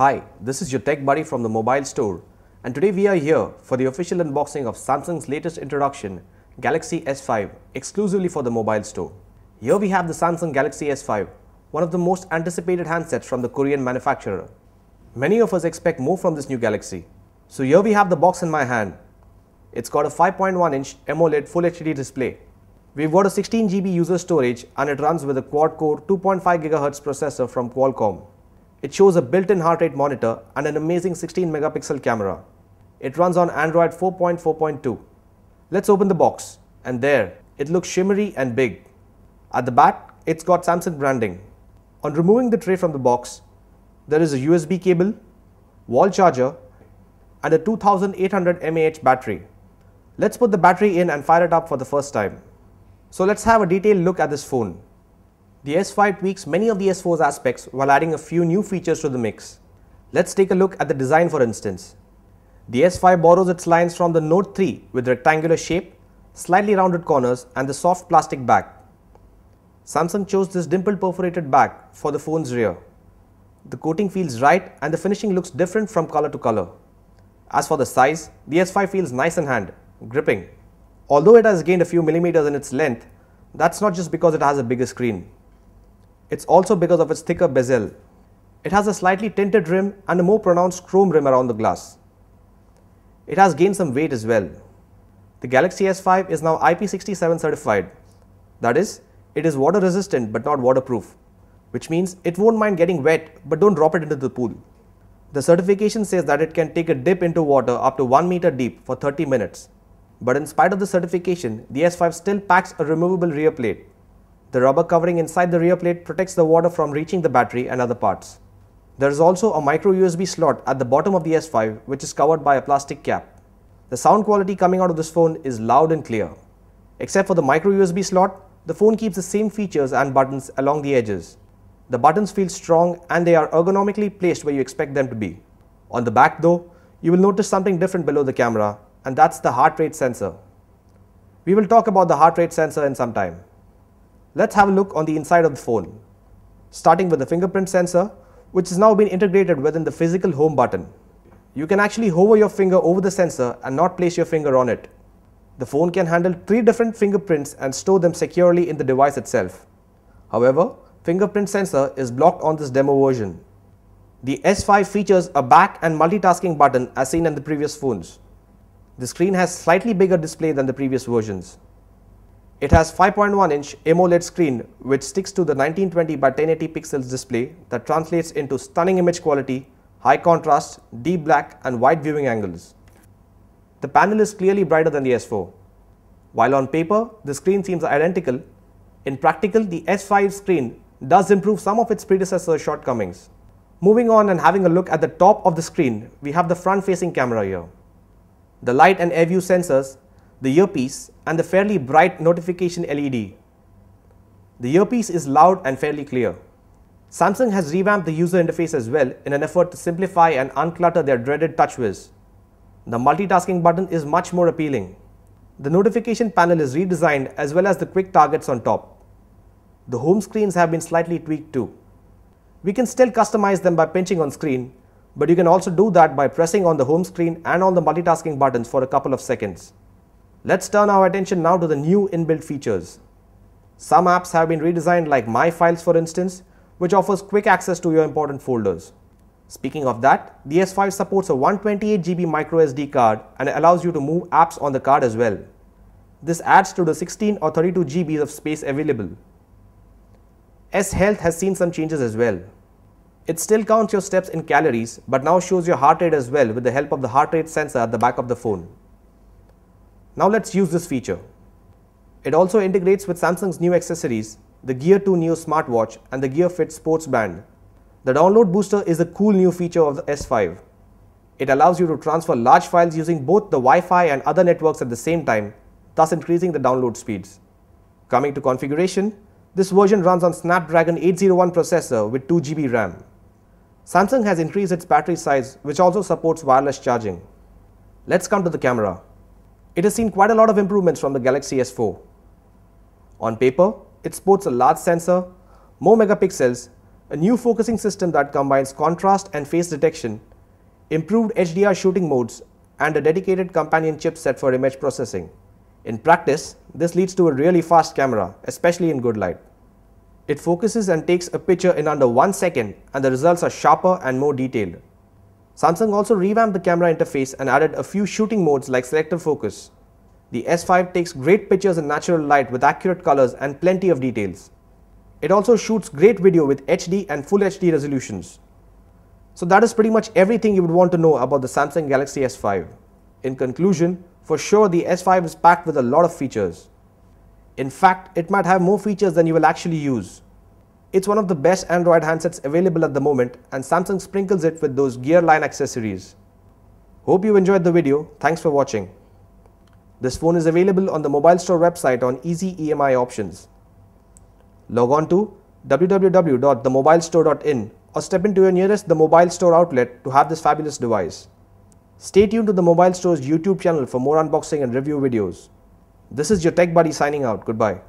Hi, this is your tech buddy from the MobileStore, and today we are here for the official unboxing of Samsung's latest introduction, Galaxy S5, exclusively for the MobileStore. Here we have the Samsung Galaxy S5, one of the most anticipated handsets from the Korean manufacturer. Many of us expect more from this new Galaxy. So here we have the box in my hand. It's got a 5.1-inch AMOLED Full HD display. We've got a 16 GB user storage and it runs with a quad-core 2.5 GHz processor from Qualcomm. It shows a built-in heart rate monitor and an amazing 16 megapixel camera. It runs on Android 4.4.2. Let's open the box, and there, it looks shimmery and big. At the back, it's got Samsung branding. On removing the tray from the box, there is a USB cable, wall charger, and a 2800 mAh battery. Let's put the battery in and fire it up for the first time. So let's have a detailed look at this phone. The S5 tweaks many of the S4's aspects while adding a few new features to the mix. Let's take a look at the design for instance. The S5 borrows its lines from the Note 3 with rectangular shape, slightly rounded corners and the soft plastic back. Samsung chose this dimpled perforated back for the phone's rear. The coating feels right and the finishing looks different from color to color. As for the size, the S5 feels nice in hand, gripping. Although it has gained a few millimeters in its length, that's not just because it has a bigger screen. It's also because of its thicker bezel. It has a slightly tinted rim and a more pronounced chrome rim around the glass. It has gained some weight as well. The Galaxy S5 is now IP67 certified. That is, it is water resistant but not waterproof, which means it won't mind getting wet but don't drop it into the pool. The certification says that it can take a dip into water up to 1 meter deep for 30 minutes. But in spite of the certification, the S5 still packs a removable rear plate. The rubber covering inside the rear plate protects the water from reaching the battery and other parts. There is also a micro USB slot at the bottom of the S5 which is covered by a plastic cap. The sound quality coming out of this phone is loud and clear. Except for the micro USB slot, the phone keeps the same features and buttons along the edges. The buttons feel strong and they are ergonomically placed where you expect them to be. On the back though, you will notice something different below the camera, and that's the heart rate sensor. We will talk about the heart rate sensor in some time. Let's have a look on the inside of the phone. Starting with the fingerprint sensor, which has now been integrated within the physical home button. You can actually hover your finger over the sensor and not place your finger on it. The phone can handle 3 different fingerprints and store them securely in the device itself. However, fingerprint sensor is blocked on this demo version. The S5 features a back and multitasking button as seen in the previous phones. The screen has slightly bigger display than the previous versions. It has 5.1-inch AMOLED screen which sticks to the 1920 by 1080 pixels display that translates into stunning image quality, high contrast, deep black and wide viewing angles. The panel is clearly brighter than the S4. While on paper, the screen seems identical, in practical the S5 screen does improve some of its predecessor's shortcomings. Moving on and having a look at the top of the screen, we have the front-facing camera here. The light and air view sensors, the earpiece and the fairly bright notification LED. The earpiece is loud and fairly clear. Samsung has revamped the user interface as well in an effort to simplify and unclutter their dreaded TouchWiz. The multitasking button is much more appealing. The notification panel is redesigned as well as the quick targets on top. The home screens have been slightly tweaked too. We can still customize them by pinching on screen, but you can also do that by pressing on the home screen and on the multitasking buttons for a couple of seconds. Let's turn our attention now to the new inbuilt features. Some apps have been redesigned like My Files for instance, which offers quick access to your important folders. Speaking of that, the S5 supports a 128 GB microSD card and allows you to move apps on the card as well. This adds to the 16 or 32 GB of space available. S Health has seen some changes as well. It still counts your steps in calories, but now shows your heart rate as well with the help of the heart rate sensor at the back of the phone. Now let's use this feature. It also integrates with Samsung's new accessories, the Gear 2 Neo smartwatch and the Gear Fit sports band. The download booster is a cool new feature of the S5. It allows you to transfer large files using both the Wi-Fi and other networks at the same time, thus increasing the download speeds. Coming to configuration, this version runs on Snapdragon 801 processor with 2 GB RAM. Samsung has increased its battery size, which also supports wireless charging. Let's come to the camera. It has seen quite a lot of improvements from the Galaxy S4. On paper, it sports a large sensor, more megapixels, a new focusing system that combines contrast and face detection, improved HDR shooting modes, and a dedicated companion chipset for image processing. In practice, this leads to a really fast camera, especially in good light. It focuses and takes a picture in under 1 second, and the results are sharper and more detailed. Samsung also revamped the camera interface and added a few shooting modes like selective focus. The S5 takes great pictures in natural light with accurate colors and plenty of details. It also shoots great video with HD and Full HD resolutions. So that is pretty much everything you would want to know about the Samsung Galaxy S5. In conclusion, for sure the S5 is packed with a lot of features. In fact, it might have more features than you will actually use. It's one of the best Android handsets available at the moment, and Samsung sprinkles it with those Gear line accessories. Hope you enjoyed the video. Thanks for watching. This phone is available on the MobileStore website on easy EMI options. Log on to www.themobilestore.in or step into your nearest The MobileStore outlet to have this fabulous device. Stay tuned to the MobileStore's YouTube channel for more unboxing and review videos. This is your Tech Buddy signing out. Goodbye.